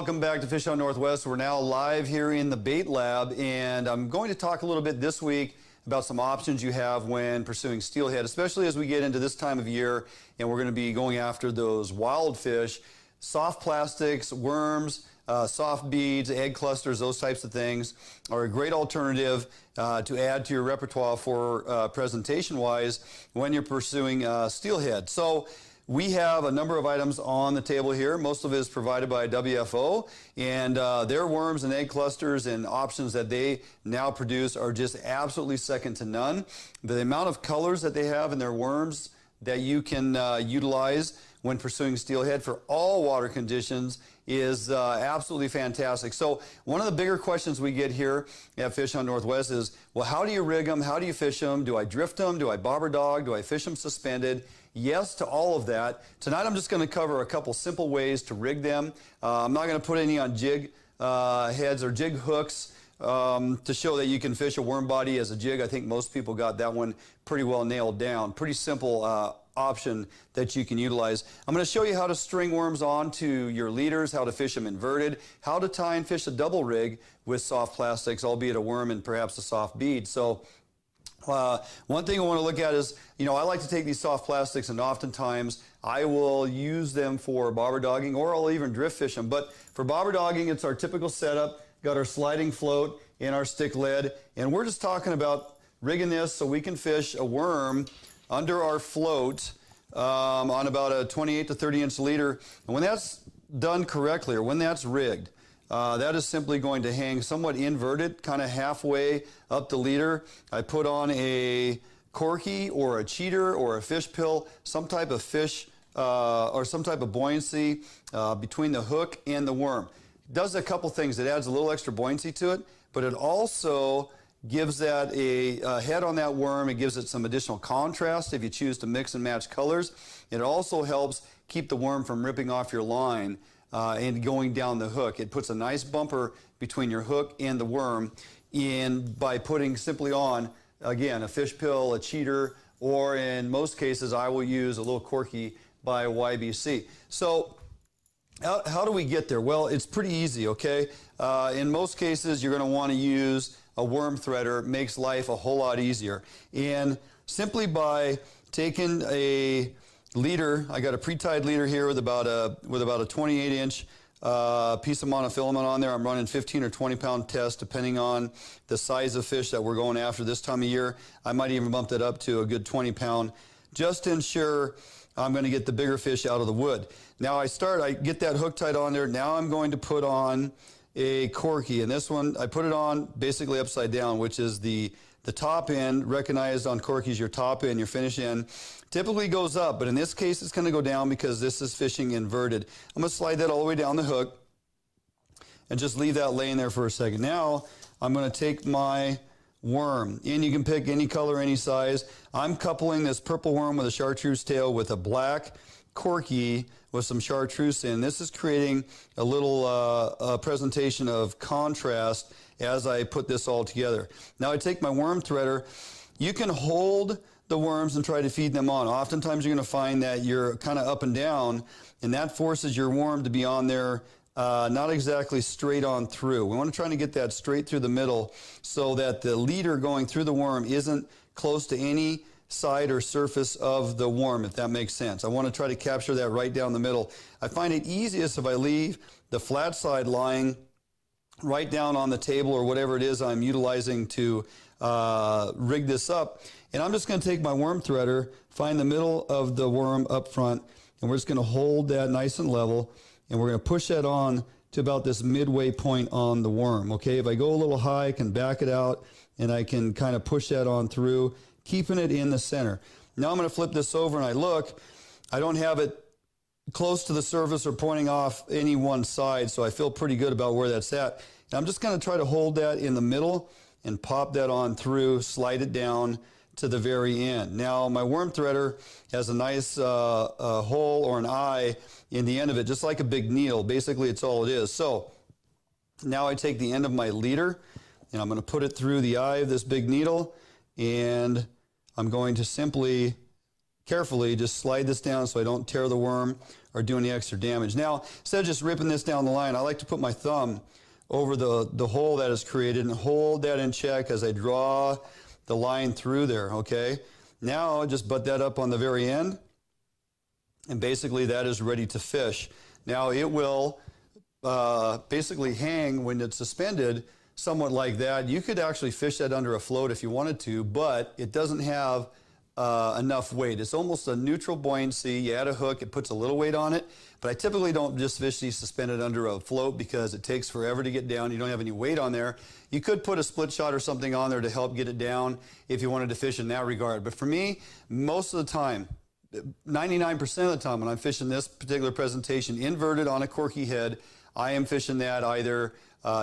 welcome back to Fish Out Northwest. We're now live here in the bait lab, and I'm going to talk a little bit this week about some options you have when pursuing steelhead, especially as we get into this time of year and we're going to be going after those wild fish. Soft plastics, worms, soft beads, egg clusters, those types of things are a great alternative to add to your repertoire for presentation-wise when you're pursuing steelhead. So we have a number of items on the table here. Most of it is provided by WFO, and their worms and egg clusters and options that they now produce are just absolutely second to none. The amount of colors that they have in their worms that you can utilize when pursuing steelhead for all water conditions is absolutely fantastic. So one of the bigger questions we get here at Fish Out Northwest is, well, how do you rig them? How do you fish them? Do I drift them? Do I bobber dog? Do I fish them suspended? Yes to all of that. Tonight I'm just going to cover a couple simple ways to rig them. I'm not going to put any on jig heads or jig hooks to show that you can fish a worm body as a jig. I think most people got that one pretty well nailed down. Pretty simple option that you can utilize. I'm going to show you how to string worms onto your leaders, how to fish them inverted, how to tie and fish a double rig with soft plastics, albeit a worm and perhaps a soft bead. So one thing I want to look at is, I like to take these soft plastics and oftentimes I will use them for bobber dogging, or I'll even drift fish them. But for bobber dogging, it's our typical setup. Got our sliding float and our stick lead, and we're just talking about rigging this so we can fish a worm under our float on about a 28 to 30 inch leader. And when that's done correctly, or when that's rigged, that is simply going to hang somewhat inverted, kind of halfway up the leader. I put on a corky or a cheater or a fish pill, some type of fish or some type of buoyancy between the hook and the worm. It does a couple things. It adds a little extra buoyancy to it, but it also gives that a head on that worm. It gives it some additional contrast if you choose to mix and match colors. It also helps keep the worm from ripping off your line and going down the hook. It puts a nice bumper between your hook and the worm by putting simply on, again, a fish pill, a cheater, or in most cases I will use a little corky by YBC. So how do we get there? Well, it's pretty easy, okay? In most cases, you're going to want to use a worm threader. It makes life a whole lot easier. And simply by taking a leader, I got a pre-tied leader here with about a 28-inch piece of monofilament on there. I'm running 15 or 20-pound test depending on the size of fish that we're going after this time of year. I might even bump that up to a good 20-pound just to ensure I'm going to get the bigger fish out of the wood. Now I get that hook tied on there. Now I'm going to put on a corky, and this one I put it on basically upside down, which is the top end. Recognized on corkies, your top end, your finish end typically goes up, but in this case it's going to go down because this is fishing inverted. I'm going to slide that all the way down the hook and just leave that laying there for a second. Now I'm going to take my worm, and you can pick any color, any size. I'm coupling this purple worm with a chartreuse tail with a black corky with some chartreuse in. This is creating a little presentation of contrast as I put this all together. Now I take my worm threader. You can hold the worms and try to feed them on. Oftentimes you're going to find that you're kind of up and down, and that forces your worm to be on there not exactly straight on through. We want to try to get that straight through the middle so that the leader going through the worm isn't close to any side or surface of the worm, if that makes sense. I want to try to capture that right down the middle. I find it easiest if I leave the flat side lying right down on the table or whatever it is I'm utilizing to rig this up. And I'm just going to take my worm threader, find the middle of the worm up front, and we're just going to hold that nice and level, and we're going to push that on to about this midway point on the worm. Okay, if I go a little high, I can back it out, and I can kind of push that on through, keeping it in the center. Now I'm going to flip this over and I look. I don't have it close to the surface or pointing off any one side, so I feel pretty good about where that's at. And I'm just going to try to hold that in the middle and pop that on through, slide it down to the very end. Now my worm threader has a nice hole or an eye in the end of it, just like a big needle. Basically, it's all it is. So now I take the end of my leader and I'm going to put it through the eye of this big needle, and I'm going to simply carefully just slide this down so I don't tear the worm or do any extra damage. Now, instead of just ripping this down the line, I like to put my thumb over the hole that is created and hold that in check as I draw the line through there, okay? Now, just butt that up on the very end, and basically that is ready to fish. Now, it will basically hang when it's suspended somewhat like that. You could actually fish that under a float if you wanted to, but it doesn't have enough weight. It's almost a neutral buoyancy. You add a hook, it puts a little weight on it, but I typically don't just fish these suspended under a float because it takes forever to get down. You don't have any weight on there. You could put a split shot or something on there to help get it down if you wanted to fish in that regard. But for me, most of the time, 99% of the time when I'm fishing this particular presentation inverted on a corky head, I am fishing that either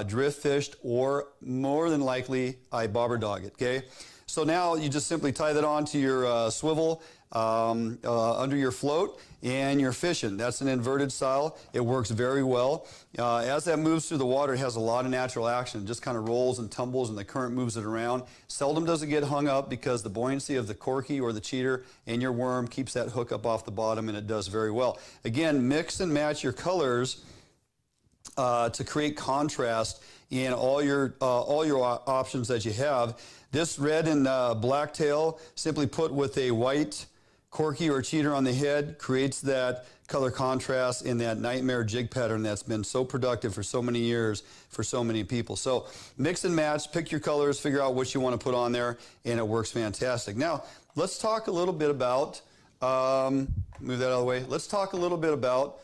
drift fished or more than likely I bobber dog it, okay? So now you just simply tie that onto your swivel under your float and you're fishing. That's an inverted style. It works very well. As that moves through the water, it has a lot of natural action. It just kind of rolls and tumbles and the current moves it around. Seldom does it get hung up because the buoyancy of the corky or the cheater and your worm keeps that hook up off the bottom, and it does very well. Again, mix and match your colors to create contrast in all your options that you have. This red and black tail, simply put with a white corky or cheater on the head, creates that color contrast in that nightmare jig pattern that's been so productive for so many years for so many people. So mix and match, pick your colors, figure out what you want to put on there, and it works fantastic. Now, let's talk a little bit about, move that out of the way, let's talk a little bit about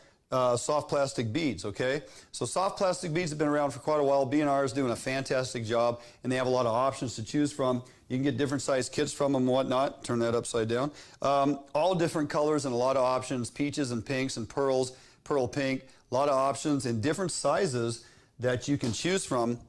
soft plastic beads, okay? So soft plastic beads have been around for quite a while. B&R is doing a fantastic job, and they have a lot of options to choose from. You can get different size kits from them and whatnot. Turn that upside down. All different colors and a lot of options, peaches and pinks and pearls, pearl pink, a lot of options in different sizes that you can choose from.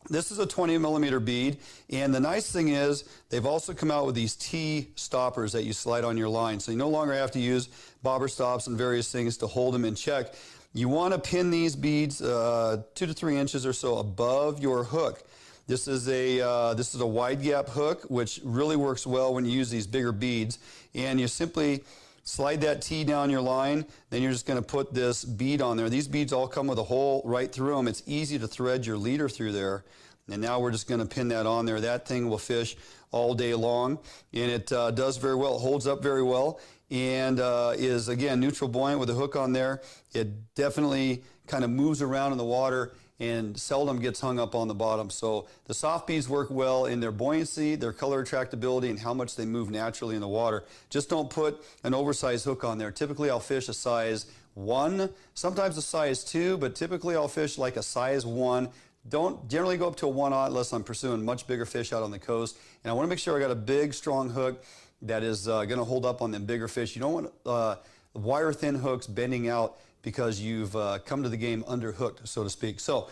This is a 20 millimeter bead, and the nice thing is they've also come out with these T stoppers that you slide on your line, so you no longer have to use bobber stops and various things to hold them in check. You want to pin these beads 2 to 3 inches or so above your hook. This is a wide gap hook, which really works well when you use these bigger beads, and you simply slide that T down your line, then you're just going to put this bead on there. These beads all come with a hole right through them. It's easy to thread your leader through there. And now we're just going to pin that on there. That thing will fish all day long, and it does very well. It holds up very well, and is, again, neutral buoyant with a hook on there. It definitely kind of moves around in the water and seldom gets hung up on the bottom. So the soft beads work well in their buoyancy, their color attractability, and how much they move naturally in the water. Just don't put an oversized hook on there. Typically I'll fish a size 1, sometimes a size 2, but typically I'll fish like a size 1. Don't generally go up to a 1/0 unless I'm pursuing much bigger fish out on the coast. And I want to make sure I got a big, strong hook that is going to hold up on them bigger fish. You don't want wire-thin hooks bending out because you've come to the game underhooked, so to speak. So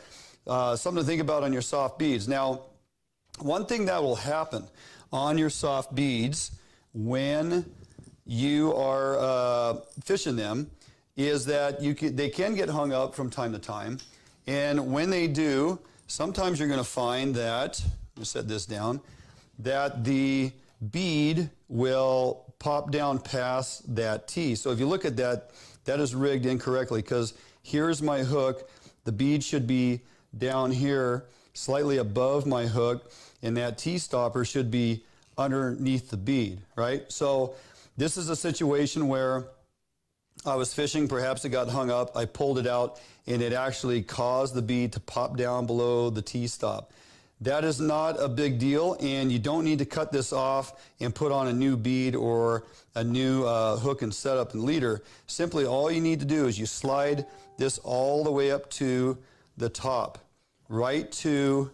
something to think about on your soft beads. Now, one thing that will happen on your soft beads when you are fishing them is that they can get hung up from time to time. And when they do, sometimes you're going to find that, let me set this down, that the bead will pop down past that T. So if you look at that, that is rigged incorrectly because here's my hook. The bead should be down here, slightly above my hook, and that T stopper should be underneath the bead, right? So this is a situation where I was fishing, perhaps it got hung up, I pulled it out, and it actually caused the bead to pop down below the T-stop. That is not a big deal, and you don't need to cut this off and put on a new bead or a new hook and setup and leader. Simply all you need to do is you slide this all the way up to the top, right to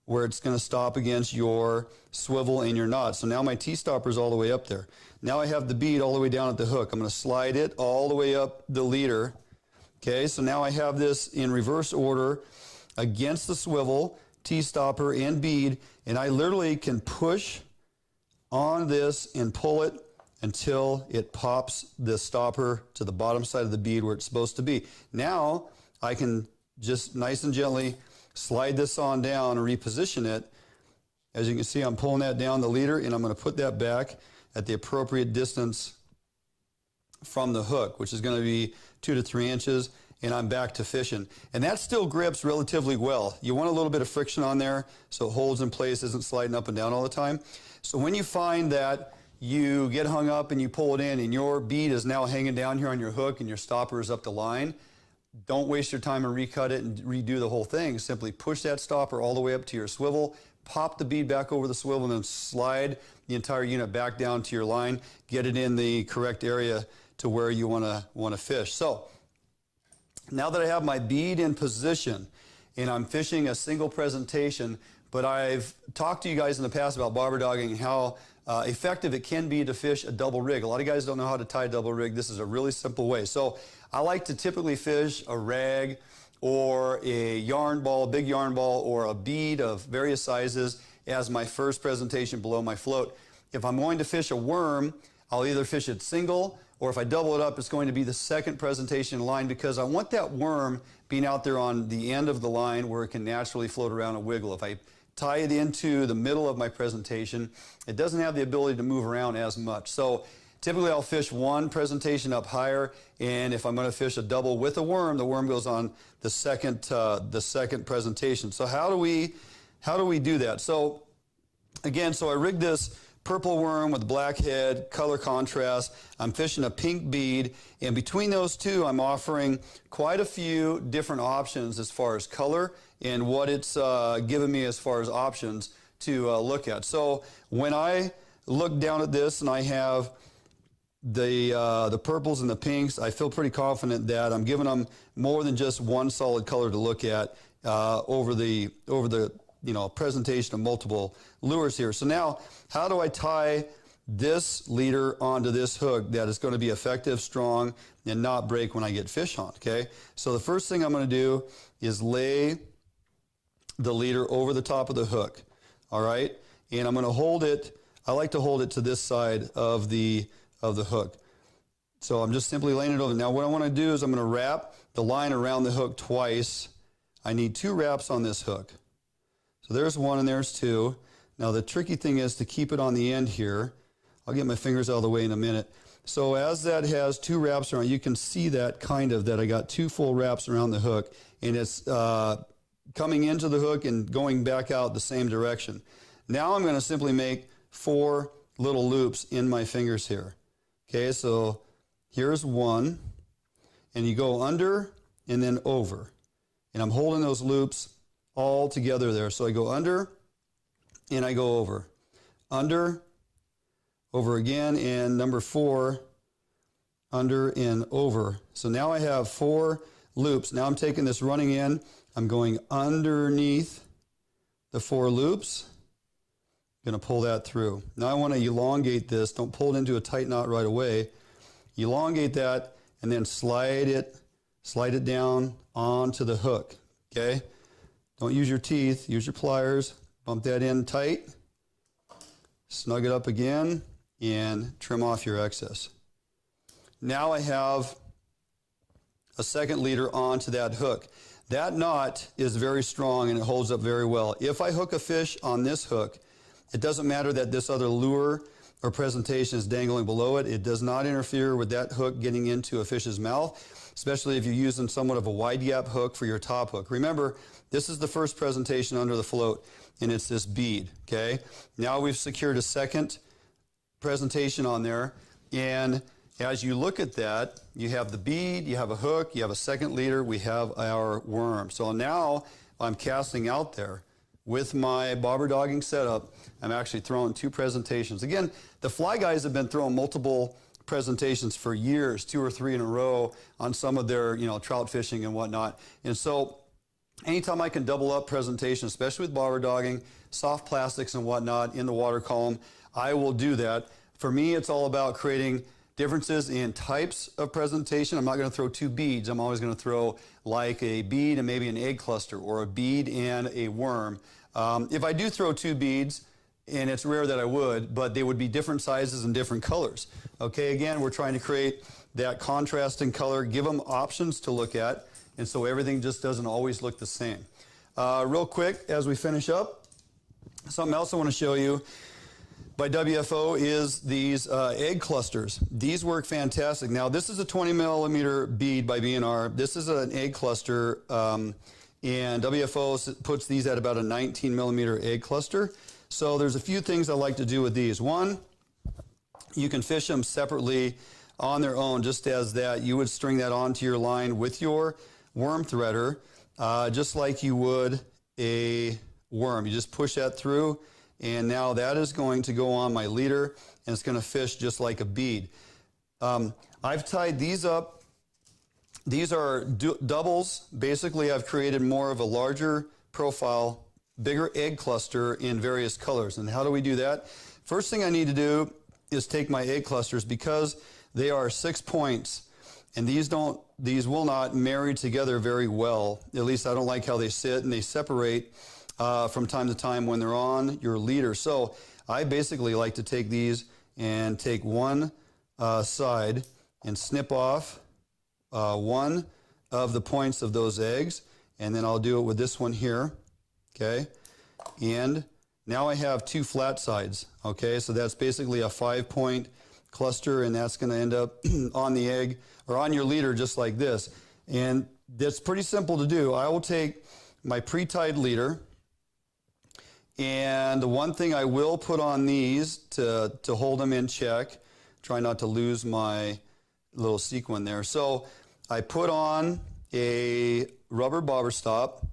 where it's going to stop against your swivel and your knot. So now my T-stopper is all the way up there. Now I have the bead all the way down at the hook. I'm going to slide it all the way up the leader. Okay, so now I have this in reverse order against the swivel, T-stopper, and bead, and I literally can push on this and pull it until it pops the stopper to the bottom side of the bead where it's supposed to be. Now I can just nice and gently slide this on down and reposition it. As you can see, I'm pulling that down the leader, and I'm going to put that back. at the appropriate distance from the hook, which is going to be 2 to 3 inches, and I'm back to fishing. And that still grips relatively well. You want a little bit of friction on there so it holds in place, isn't sliding up and down all the time. So when you find that you get hung up and you pull it in and your bead is now hanging down here on your hook and your stopper is up the line, don't waste your time and recut it and redo the whole thing. Simply push that stopper all the way up to your swivel, pop the bead back over the swivel, and then slide the entire unit back down to your line. Get it in the correct area to where you want to fish. So now that I have my bead in position and I'm fishing a single presentation, but I've talked to you guys in the past about bobber dogging and how effective it can be to fish a double rig. A lot of guys don't know how to tie a double rig. This is a really simple way. So I like to typically fish a rag or a yarn ball, big yarn ball, or a bead of various sizes as my first presentation below my float. If I'm going to fish a worm, I'll either fish it single, or if I double it up, it's going to be the second presentation in line, because I want that worm being out there on the end of the line where it can naturally float around and wiggle. If I tie it into the middle of my presentation, it doesn't have the ability to move around as much. So typically I'll fish one presentation up higher, and if I'm going to fish a double with a worm, the worm goes on the second presentation. So how do we do that? So again, I rigged this purple worm with black head, color contrast. I'm fishing a pink bead, and between those two, I'm offering quite a few different options as far as color and what it's given me as far as options to look at. So when I look down at this and I have the purples and the pinks, I feel pretty confident that I'm giving them more than just one solid color to look at over the presentation of multiple lures here. So now, how do I tie this leader onto this hook that is going to be effective, strong, and not break when I get fish on? Okay, so the first thing I'm going to do is lay the leader over the top of the hook. All right, and I'm going to hold it. I like to hold it to this side of the hook. So I'm just simply laying it over. Now what I want to do is I'm going to wrap the line around the hook twice. I need 2 wraps on this hook. So there's 1 and there's 2. Now the tricky thing is to keep it on the end here. I'll get my fingers out of the way in a minute. So as that has 2 wraps around, you can see that that I got 2 full wraps around the hook, and it's coming into the hook and going back out the same direction. Now I'm going to simply make 4 little loops in my fingers here. Okay, so here's 1, and you go under and then over. And I'm holding those loops all together there. So I go under and I go over. Under, over again, and number 4, under and over. So now I have 4 loops. Now I'm taking this running in. I'm going underneath the 4 loops. I'm going to pull that through. Now I want to elongate this. Don't pull it into a tight knot right away. Elongate that and then slide it down onto the hook. Okay? Don't use your teeth, use your pliers. Bump that in tight. Snug it up again and trim off your excess. Now I have a second leader onto that hook. That knot is very strong and it holds up very well. If I hook a fish on this hook, it doesn't matter that this other lure or presentation is dangling below it. It does not interfere with that hook getting into a fish's mouth, especially if you're using somewhat of a wide gap hook for your top hook. Remember, this is the first presentation under the float, and it's this bead, okay? Now we've secured a second presentation on there, and as you look at that, you have the bead, you have a hook, you have a second leader, we have our worm. So now I'm casting out there. With my bobber dogging setup, I'm actually throwing 2 presentations. Again, the fly guys have been throwing multiple presentations for years, 2 or 3 in a row on some of their, trout fishing and whatnot. And so anytime I can double up presentation, especially with bobber dogging, soft plastics and whatnot in the water column, I will do that. For me, it's all about creating differences in types of presentation. I'm not going to throw 2 beads. I'm always going to throw like a bead and maybe an egg cluster, or a bead and a worm. If I do throw 2 beads, and it's rare that I would, but they would be different sizes and different colors. Okay, again, we're trying to create that contrast in color, give them options to look at, and so everything just doesn't always look the same. Real quick, as we finish up, something else I want to show you. by WFO is these egg clusters. These work fantastic. Now, this is a 20 millimeter bead by B&R. This is an egg cluster, and WFO puts these at about a 19 millimeter egg cluster. So there's a few things I like to do with these. One, you can fish them separately on their own, just as that. You would string that onto your line with your worm threader, just like you would a worm. You just push that through, and now that is going to go on my leader, and it's going to fish just like a bead. I've tied these up. These are doubles. Basically, I've created more of a larger profile, bigger egg cluster in various colors. And how do we do that? First thing I need to do is take my egg clusters, because they are 6 points, and these will not marry together very well. At least I don't like how they sit, and they separate from time to time when they're on your leader. So I basically like to take these and take one side and snip off one of the points of those eggs, and then I'll do it with this one here, okay? And now I have two flat sides, okay? So that's basically a 5-point cluster, and that's going to end up on the egg or on your leader just like this. And that's pretty simple to do. I will take my pre-tied leader, and the one thing I will put on these to hold them in check, try not to lose my little sequin there. So I put on a rubber bobber stop,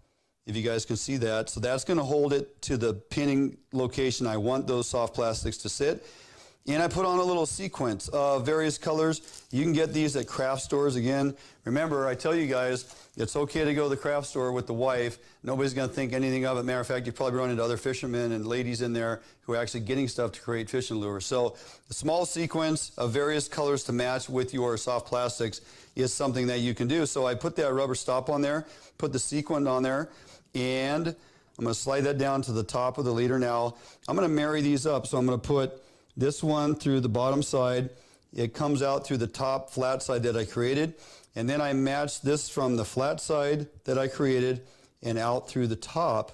if you guys can see that. So that's going to hold it to the pinning location I want those soft plastics to sit. And I put on a little sequence of various colors. You can get these at craft stores. Again, remember, I tell you guys, it's okay to go to the craft store with the wife. Nobody's going to think anything of it. Matter of fact, you probably run into other fishermen and ladies in there who are actually getting stuff to create fishing lures. So a small sequence of various colors to match with your soft plastics is something that you can do. So I put that rubber stop on there, put the sequin on there, and I'm going to slide that down to the top of the leader. Now, I'm going to marry these up. So I'm going to put this one through the bottom side. It comes out through the top flat side that I created. And then I match this from the flat side that I created and out through the top,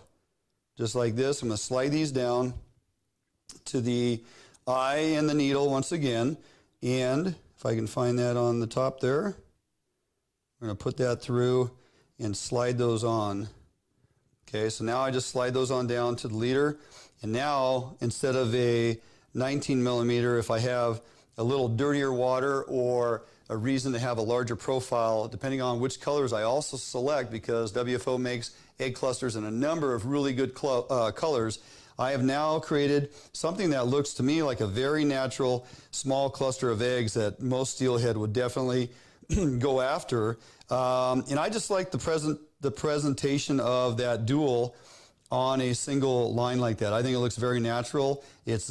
just like this. I'm going to slide these down to the eye and the needle once again. And if I can find that on the top there, I'm going to put that through and slide those on. Okay, so now I just slide those on down to the leader. And now, instead of a 19 millimeter, if I have a little dirtier water or a reason to have a larger profile, depending on which colors I also select, because WFO makes egg clusters in a number of really good colors, I have now created something that looks to me like a very natural small cluster of eggs that most steelhead would definitely go after. And I just like the presentation of that dual on a single line like that. I think it looks very natural. It's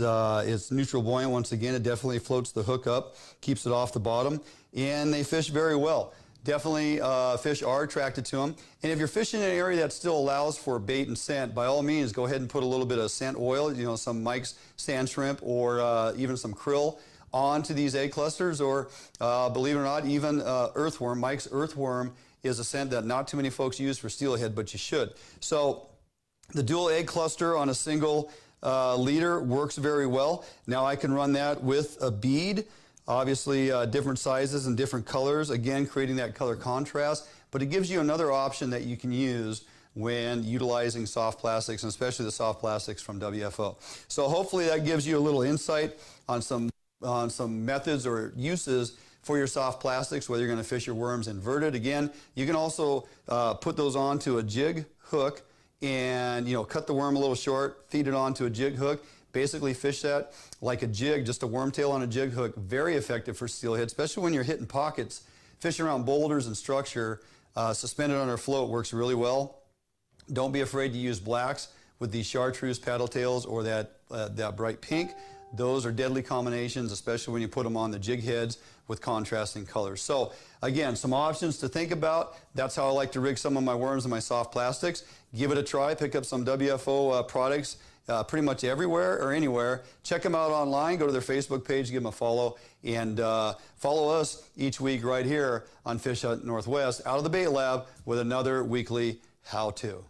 neutral buoyant. Once again, it definitely floats the hook up, keeps it off the bottom, and they fish very well. Definitely fish are attracted to them. And if you're fishing in an area that still allows for bait and scent, by all means, go ahead and put a little bit of scent oil, you know, some Mike's sand shrimp or even some krill onto these egg clusters, or believe it or not, even earthworm. Mike's earthworm is a scent that not too many folks use for steelhead, but you should. So the dual egg cluster on a single leader works very well. Now I can run that with a bead, obviously different sizes and different colors, again creating that color contrast, but it gives you another option that you can use when utilizing soft plastics, and especially the soft plastics from WFO. So hopefully that gives you a little insight on some methods or uses for your soft plastics, whether you're going to fish your worms inverted. Again, you can also put those onto a jig hook and, you know, cut the worm a little short, feed it onto a jig hook, basically fish that like a jig, just a wormtail on a jig hook. Very effective for steelhead, especially when you're hitting pockets. Fishing around boulders and structure, suspended on our float works really well. Don't be afraid to use blacks with these chartreuse paddle tails or that bright pink. Those are deadly combinations, especially when you put them on the jig heads with contrasting colors. So again, some options to think about. That's how I like to rig some of my worms and my soft plastics. Give it a try. Pick up some WFO products pretty much everywhere or anywhere. Check them out online. Go to their Facebook page, give them a follow, and follow us each week right here on Fish Hunt Northwest out of the Bait Lab with another weekly how-to.